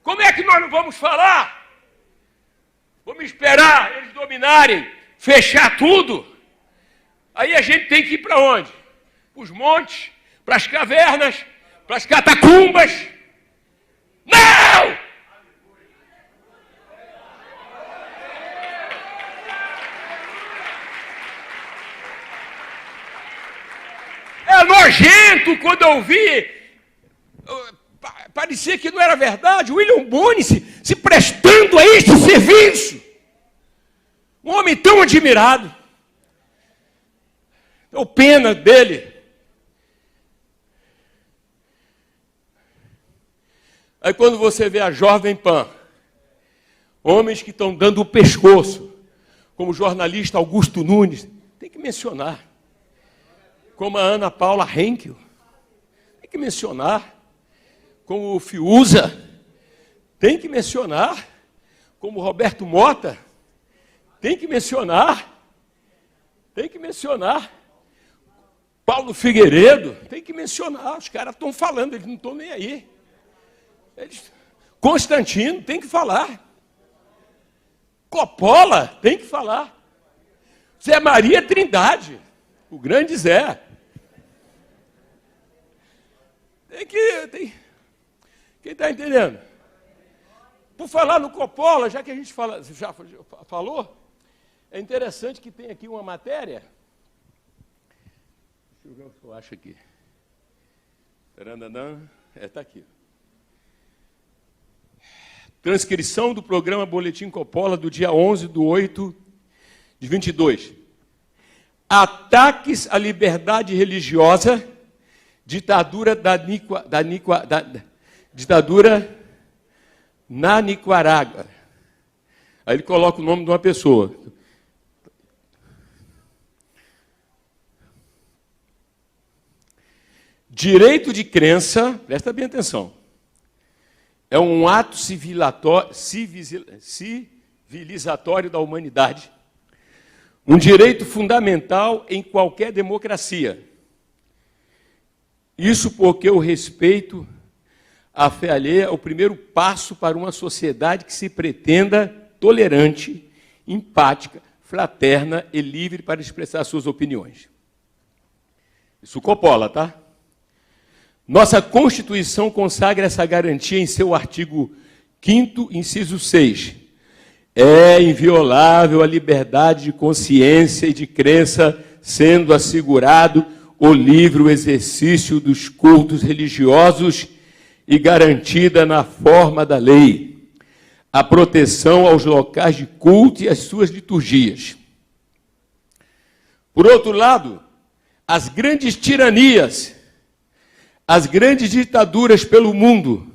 Como é que nós não vamos falar? Vamos esperar eles dominarem, fechar tudo. Aí a gente tem que ir para onde? Para os montes, para as cavernas, para as catacumbas. Não! É nojento quando eu vi. Parecia que não era verdade. William Bonner se prestando a este serviço. Um homem tão admirado. Deu pena dele. Aí quando você vê a Jovem Pan, homens que estão dando o pescoço, como o jornalista Augusto Nunes, tem que mencionar. Como a Ana Paula Henkel, tem que mencionar. Como o Fiuza, tem que mencionar. Como o Roberto Mota, tem que mencionar. Tem que mencionar. Paulo Figueiredo, tem que mencionar. Os caras estão falando, eles não estão nem aí. Constantino, tem que falar. Coppola, tem que falar. Zé Maria Trindade, o grande Zé. Tem. Quem está entendendo? Por falar no Coppola, já que a gente já falou, é interessante que tem aqui uma matéria. Deixa eu ver o que eu acho aqui. Está aqui. Transcrição do programa Boletim Coppola do dia 11/8/22. Ataques à liberdade religiosa, ditadura ditadura na Nicarágua. Aí ele coloca o nome de uma pessoa. Direito de crença, presta bem atenção, é um ato civilizatório da humanidade. Um direito fundamental em qualquer democracia. Isso porque o respeito à fé alheia é o primeiro passo para uma sociedade que se pretenda tolerante, empática, fraterna e livre para expressar suas opiniões. Isso Coppola, tá? Nossa Constituição consagra essa garantia em seu artigo 5º, inciso 6. É inviolável a liberdade de consciência e de crença, sendo assegurado o livre exercício dos cultos religiosos e garantida na forma da lei a proteção aos locais de culto e às suas liturgias. Por outro lado, as grandes tiranias, as grandes ditaduras pelo mundo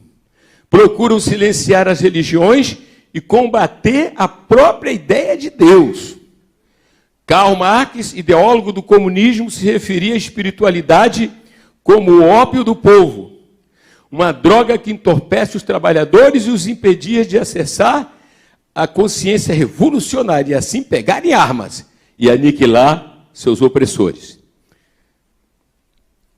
procuram silenciar as religiões e combater a própria ideia de Deus. Karl Marx, ideólogo do comunismo, se referia à espiritualidade como o ópio do povo, uma droga que entorpece os trabalhadores e os impedia de acessar a consciência revolucionária e assim pegarem armas e aniquilar seus opressores.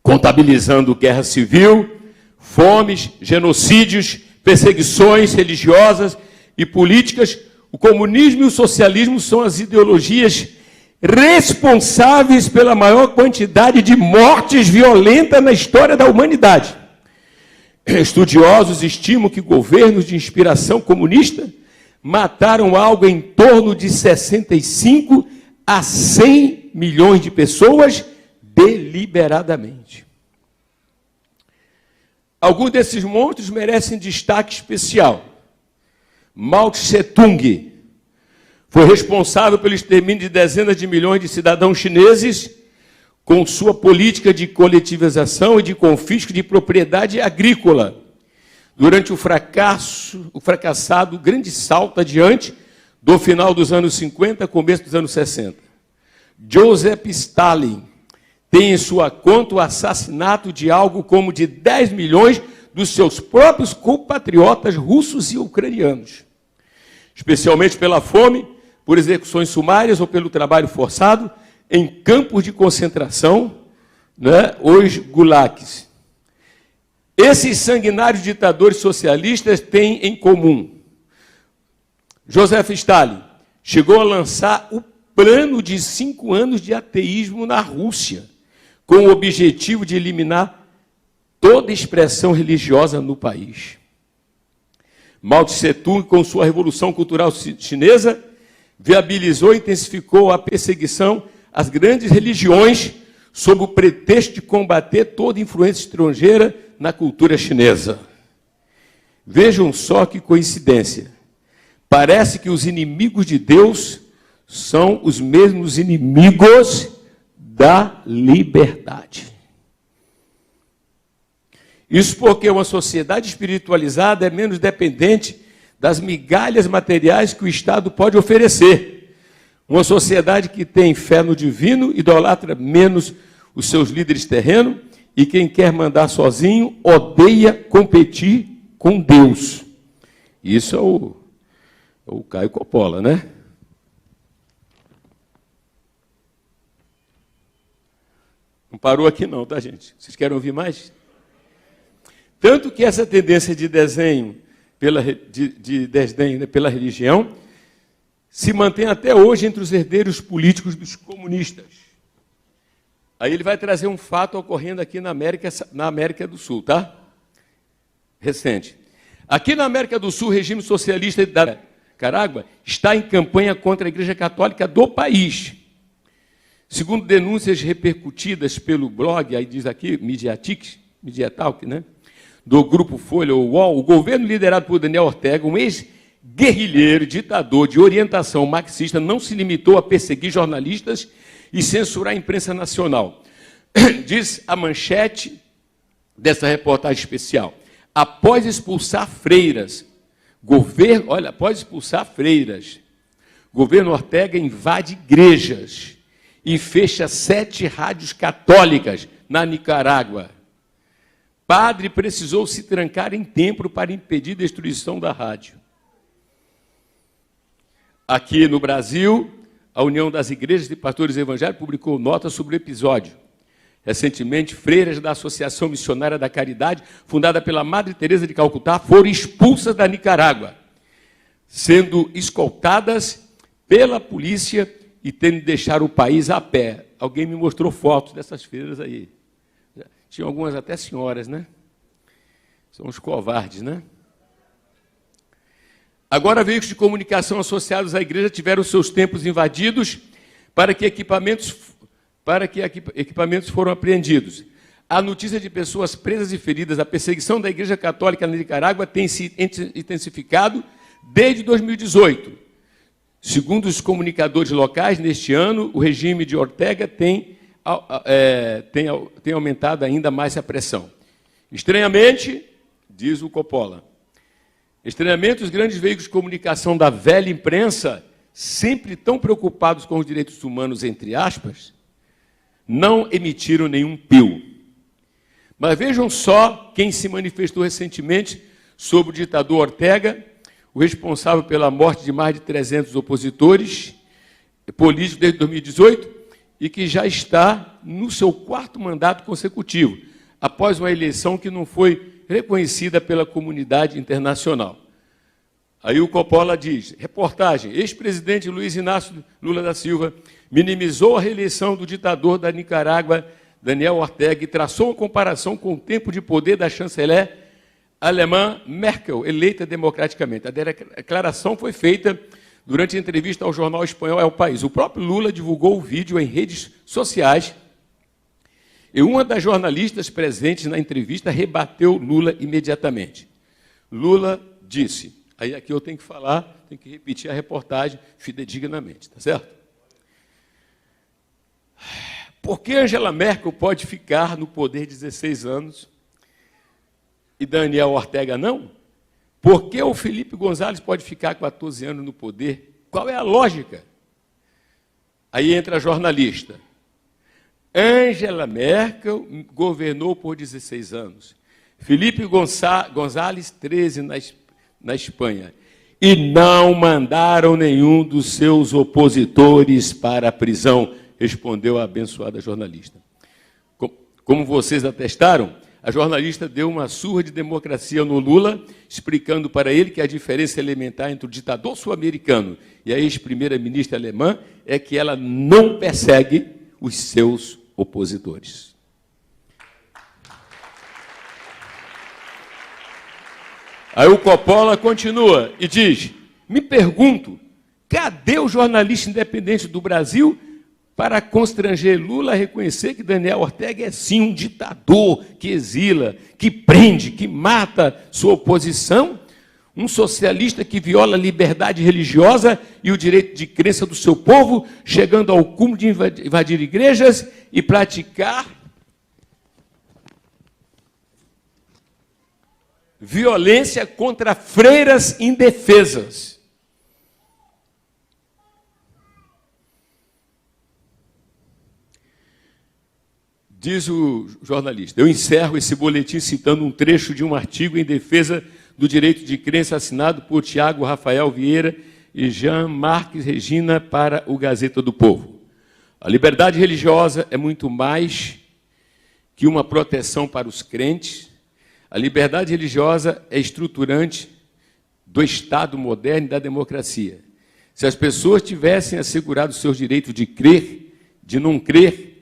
Contabilizando guerra civil, fomes, genocídios, perseguições religiosas e políticas, o comunismo e o socialismo são as ideologias responsáveis pela maior quantidade de mortes violentas na história da humanidade. Estudiosos estimam que governos de inspiração comunista mataram algo em torno de 65 a 100 milhões de pessoas deliberadamente. Alguns desses monstros merecem destaque especial. Mao Tse-tung foi responsável pelo extermínio de dezenas de milhões de cidadãos chineses com sua política de coletivização e de confisco de propriedade agrícola, durante o fracassado grande salto adiante do final dos anos 50, começo dos anos 60. Joseph Stalin tem em sua conta o assassinato de algo como de 10 milhões dos seus próprios compatriotas russos e ucranianos, especialmente pela fome, por execuções sumárias ou pelo trabalho forçado em campos de concentração, né, os gulags. Esses sanguinários ditadores socialistas têm em comum: Joseph Stalin chegou a lançar o plano de 5 anos de ateísmo na Rússia, com o objetivo de eliminar toda expressão religiosa no país. Mao Tse-tung, com sua Revolução Cultural Chinesa, viabilizou e intensificou a perseguição às grandes religiões sob o pretexto de combater toda influência estrangeira na cultura chinesa. Vejam só que coincidência. Parece que os inimigos de Deus são os mesmos inimigos da liberdade. Isso porque uma sociedade espiritualizada é menos dependente das migalhas materiais que o Estado pode oferecer. Uma sociedade que tem fé no divino idolatra menos os seus líderes terrenos, e quem quer mandar sozinho odeia competir com Deus. Isso é o Caio Coppola, né? Não parou aqui não, tá, gente? Vocês querem ouvir mais? Tanto que essa tendência de desdém pela religião se mantém até hoje entre os herdeiros políticos dos comunistas. Aí ele vai trazer um fato ocorrendo aqui na América do Sul, tá? Recente. Aqui na América do Sul, o regime socialista da Nicarágua está em campanha contra a Igreja Católica do país. Segundo denúncias repercutidas pelo blog, aí diz aqui, Mediatalk, né? Do Grupo Folha, ou UOL, o governo liderado por Daniel Ortega, um ex-guerrilheiro, ditador de orientação marxista, não se limitou a perseguir jornalistas e censurar a imprensa nacional. Diz a manchete dessa reportagem especial: após expulsar freiras, governo Ortega invade igrejas e fecha 7 rádios católicas na Nicarágua. Padre precisou se trancar em templo para impedir a destruição da rádio. Aqui no Brasil, a União das Igrejas de Pastores Evangélicos publicou nota sobre o episódio. Recentemente, freiras da Associação Missionária da Caridade, fundada pela Madre Teresa de Calcutá, foram expulsas da Nicarágua, sendo escoltadas pela polícia e tendo de deixar o país a pé. Alguém me mostrou fotos dessas freiras aí. Tinham algumas até senhoras, né? São os covardes, né? Agora, veículos de comunicação associados à igreja tiveram seus templos invadidos para que equipamentos foram apreendidos. A notícia de pessoas presas e feridas, a perseguição da Igreja Católica na Nicarágua tem se intensificado desde 2018. Segundo os comunicadores locais, neste ano, o regime de Ortega tem aumentado ainda mais a pressão. Estranhamente, diz o Coppola, os grandes veículos de comunicação da velha imprensa, sempre tão preocupados com os direitos humanos, entre aspas, não emitiram nenhum pio. Mas vejam só quem se manifestou recentemente sobre o ditador Ortega, o responsável pela morte de mais de 300 opositores políticos desde 2018, e que já está no seu 4º mandato consecutivo, após uma eleição que não foi reconhecida pela comunidade internacional. Aí o Coppola diz, reportagem, ex-presidente Luiz Inácio Lula da Silva minimizou a reeleição do ditador da Nicarágua, Daniel Ortega, e traçou uma comparação com o tempo de poder da chanceler alemã Merkel, eleita democraticamente. A declaração foi feita durante a entrevista ao jornal espanhol El País. O próprio Lula divulgou o vídeo em redes sociais e uma das jornalistas presentes na entrevista rebateu Lula imediatamente. Lula disse, aí aqui eu tenho que falar, tenho que repetir a reportagem fidedignamente, tá certo? Por que Angela Merkel pode ficar no poder 16 anos e Daniel Ortega não? Por que o Felipe González pode ficar 14 anos no poder? Qual é a lógica? Aí entra a jornalista. Angela Merkel governou por 16 anos. Felipe González, 13 na Espanha. E não mandaram nenhum dos seus opositores para a prisão, respondeu a abençoada jornalista. Como vocês atestaram, a jornalista deu uma surra de democracia no Lula, explicando para ele que a diferença elementar entre o ditador sul-americano e a ex-primeira-ministra alemã é que ela não persegue os seus opositores. Aí o Coppola continua e diz: me pergunto, cadê o jornalista independente do Brasil para constranger Lula a reconhecer que Daniel Ortega é sim um ditador que exila, que prende, que mata sua oposição, um socialista que viola a liberdade religiosa e o direito de crença do seu povo, chegando ao cúmulo de invadir igrejas e praticar violência contra freiras indefesas. Diz o jornalista: eu encerro esse boletim citando um trecho de um artigo em defesa do direito de crença assinado por Tiago Rafael Vieira e Jean Marques Regina para o Gazeta do Povo. A liberdade religiosa é muito mais que uma proteção para os crentes. A liberdade religiosa é estruturante do Estado moderno e da democracia. Se as pessoas tivessem assegurado seus direitos de crer, de não crer,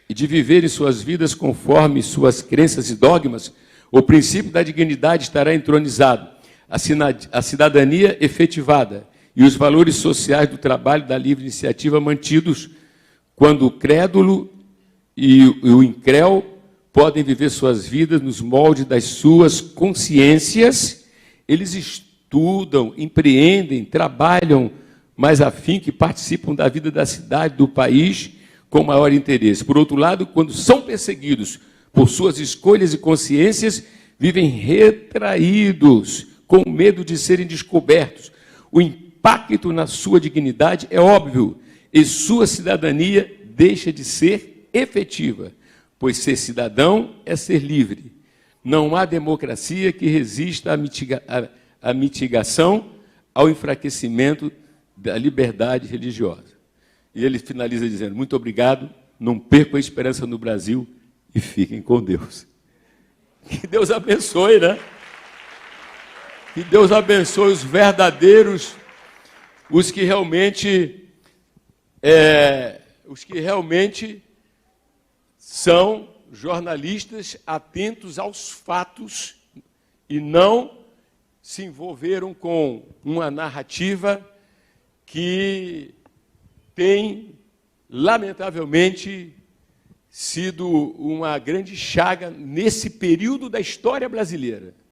e de viverem suas vidas conforme suas crenças e dogmas, o princípio da dignidade estará entronizado, a cidadania efetivada e os valores sociais do trabalho da livre iniciativa mantidos, quando o crédulo e o incréu podem viver suas vidas nos moldes das suas consciências, eles estudam, empreendem, trabalham mais afinco, participam da vida da cidade, do país, com maior interesse. Por outro lado, quando são perseguidos por suas escolhas e consciências, vivem retraídos, com medo de serem descobertos. O impacto na sua dignidade é óbvio, e sua cidadania deixa de ser efetiva, pois ser cidadão é ser livre. Não há democracia que resista à mitigação, ao enfraquecimento da liberdade religiosa. E ele finaliza dizendo: muito obrigado, não percam a esperança no Brasil e fiquem com Deus. Que Deus abençoe, né? Que Deus abençoe os verdadeiros, os que realmente são jornalistas atentos aos fatos e não se envolveram com uma narrativa que tem, lamentavelmente, sido uma grande chaga nesse período da história brasileira.